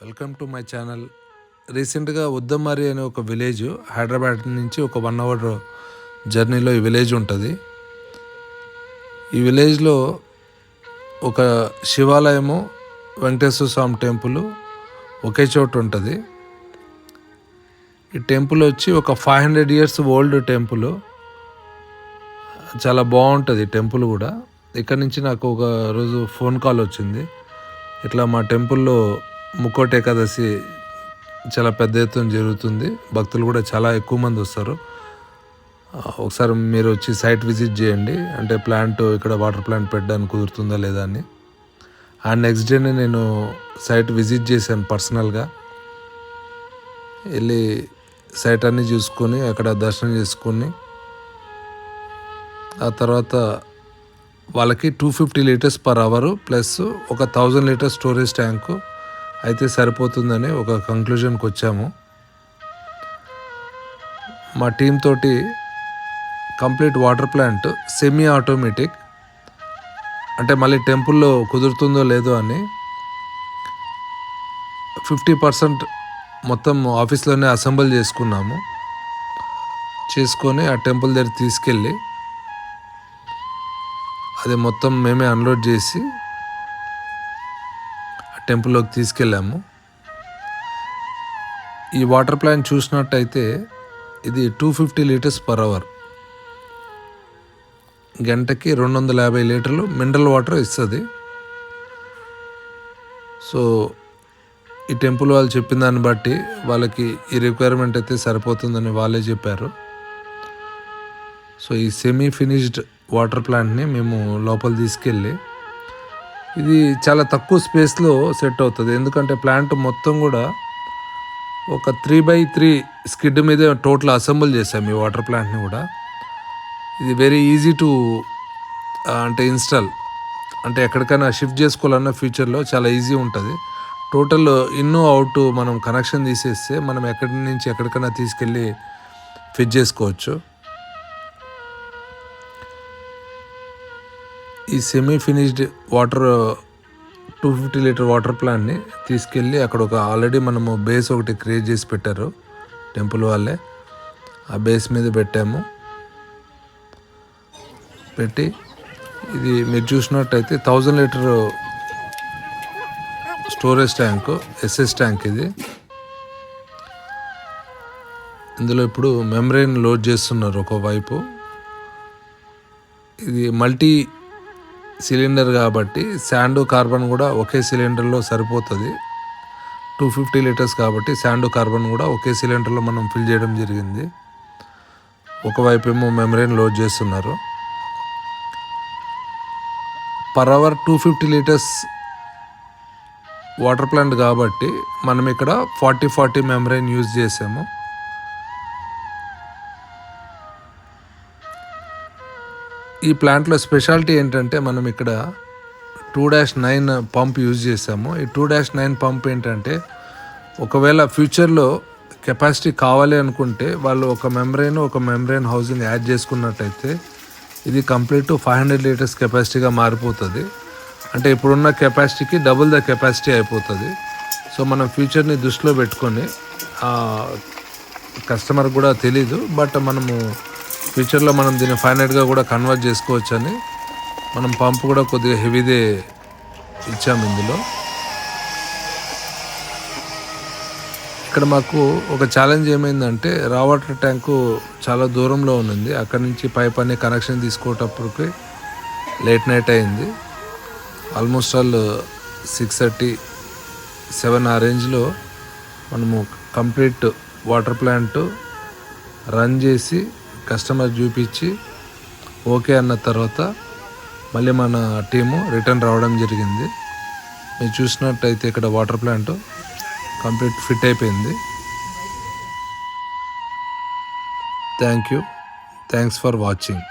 Welcome to my channel. రీసెంట్గా ఉద్దమరి అనే ఒక విలేజ్, హైదరాబాద్ నుంచి ఒక 1 అవర్ జర్నీలో ఈ విలేజ్ ఉంటుంది. ఈ విలేజ్లో ఒక శివాలయము, వెంకటేశ్వర స్వామి టెంపుల్ ఒకే చోట ఉంటుంది. ఈ టెంపుల్ వచ్చి ఒక 500 years ఓల్డ్ టెంపుల్. చాలా బాగుంటుంది టెంపుల్ కూడా. ఇక్కడి నుంచి నాకు ఒక రోజు ఫోన్ కాల్ వచ్చింది, ఇట్లా మా టెంపుల్లో ముక్కోటి ఏకాదశి చాలా పెద్ద ఎత్తున జరుగుతుంది, భక్తులు కూడా చాలా ఎక్కువ మంది వస్తారు, ఒకసారి మీరు వచ్చి సైట్ విజిట్ చేయండి, అంటే ప్లాంట్ ఇక్కడ వాటర్ ప్లాంట్ పెట్టడానికి కుదురుతుందా లేదా అని. ఆ నెక్స్ట్ డేనే నేను సైట్ విజిట్ చేశాను పర్సనల్గా. వెళ్ళి సైట్ అన్నీ చూసుకొని అక్కడ దర్శనం చేసుకొని, ఆ తర్వాత వాళ్ళకి 250 liters per hour ప్లస్ ఒక 1000 liters స్టోరేజ్ ట్యాంకు అయితే సరిపోతుందని ఒక కంక్లూజన్కి వచ్చాము. మా టీం తోటి complete water plant semi automatic, అంటే మళ్ళీ టెంపుల్లో కుదురుతుందో లేదో అని 50% మొత్తం ఆఫీస్లోనే అసెంబుల్ చేసుకొని ఆ టెంపుల్ దగ్గర తీసుకెళ్ళి అది మొత్తం మేమే అన్లోడ్ చేసి టెంపుల్లోకి తీసుకెళ్ళాము. ఈ వాటర్ ప్లాంట్ చూసినట్టయితే ఇది 250 liters per hour, గంటకి 250 లీటర్లు మినరల్ వాటర్ ఇస్తుంది. సో ఈ టెంపుల్ వాళ్ళు చెప్పిన దాన్ని బట్టి వాళ్ళకి ఈ రిక్వైర్మెంట్ అయితే సరిపోతుందని వాళ్ళే చెప్పారు. సో ఈ సెమీ ఫినిష్డ్ వాటర్ ప్లాంట్ని మేము లోపల తీసుకెళ్ళి, ఇది చాలా తక్కువ స్పేస్లో సెట్ అవుతుంది, ఎందుకంటే ప్లాంట్ మొత్తం కూడా ఒక 3x3 స్కిడ్ మీదే టోటల్ అసెంబుల్ చేసాము ఈ వాటర్ ప్లాంట్ని కూడా. ఇది వెరీ ఈజీ టు అంటే ఇన్స్టాల్, అంటే ఎక్కడికైనా షిఫ్ట్ చేసుకోవాలన్న ఫ్యూచర్లో చాలా ఈజీ ఉంటుంది. టోటల్ ఇన్ అవుట్ మనం కనెక్షన్ తీసేస్తే మనం ఎక్కడి నుంచి ఎక్కడికైనా తీసుకెళ్ళి ఫిట్ చేసుకోవచ్చు. ఈ semi finished water 250 litre water ప్లాంట్ని తీసుకెళ్ళి అక్కడ ఒక ఆల్రెడీ మనము బేస్ ఒకటి క్రియేట్ చేసి పెట్టారు టెంపుల్ వాళ్ళే, ఆ బేస్ మీద పెట్టి ఇది మీరు చూసినట్టయితే 1000 litre storage tank, SS tank ఇది. ఇందులో ఇప్పుడు మెమ్బ్రేన్ లోడ్ చేస్తున్నారు ఒకవైపు. ఇది మల్టీ సిలిండర్ కాబట్టి శాండ్ కార్బన్ కూడా ఒకే సిలిండర్లో సరిపోతుంది. 250 liters కాబట్టి శాండ్ కార్బన్ కూడా ఒకే సిలిండర్లో మనం ఫిల్ చేయడం జరిగింది. ఒకవైపు ఏమో మెమ్బ్రేన్ లోడ్ చేస్తున్నారు. Per hour 250 liters water plant కాబట్టి మనం ఇక్కడ 40 మెమ్బ్రేన్ యూజ్ చేసాము. ఈ ప్లాంట్లో స్పెషాలిటీ ఏంటంటే మనం ఇక్కడ 2-9 పంప్ యూజ్ చేసాము. ఈ 2-9 పంప్ ఏంటంటే ఒకవేళ ఫ్యూచర్లో కెపాసిటీ కావాలి అనుకుంటే వాళ్ళు ఒక మెమ్బ్రేన్ హౌసింగ్ యాడ్ చేసుకున్నట్టయితే ఇది కంప్లీట్ 500 liters కెపాసిటీగా మారిపోతుంది. అంటే ఇప్పుడున్న కెపాసిటీకి డబుల్ ద కెపాసిటీ అయిపోతుంది. సో మనం ఫ్యూచర్ని దృష్టిలో పెట్టుకొని, కస్టమర్ కూడా తెలీదు, బట్ మనము ఫ్యూచర్లో మనం దీన్ని ఫైనల్గా కూడా కన్వర్ట్ చేసుకోవచ్చు అని మనం పంపు కూడా కొద్దిగా హెవీదే ఇచ్చాము ఇందులో. ఇక్కడ మాకు ఒక ఛాలెంజ్ ఏమైందంటే రా వాటర్ ట్యాంకు చాలా దూరంలో ఉంది, అక్కడి నుంచి పైప్ అనే కనెక్షన్ తీసుకోవటప్పటికి లేట్ నైట్ అయింది. ఆల్మోస్ట్ ఆల్ 6:30-7 ఆ రేంజ్లో మనము కంప్లీట్ వాటర్ ప్లాంట్ రన్ చేసి కస్టమర్ చూపించి ఓకే అన్న తర్వాత మళ్ళీ మన టీము రిటర్న్ రావడం జరిగింది. మీరు చూసినట్టయితే ఇక్కడ వాటర్ ప్లాంట్ కంప్లీట్ ఫిట్ అయిపోయింది. Thanks for watching.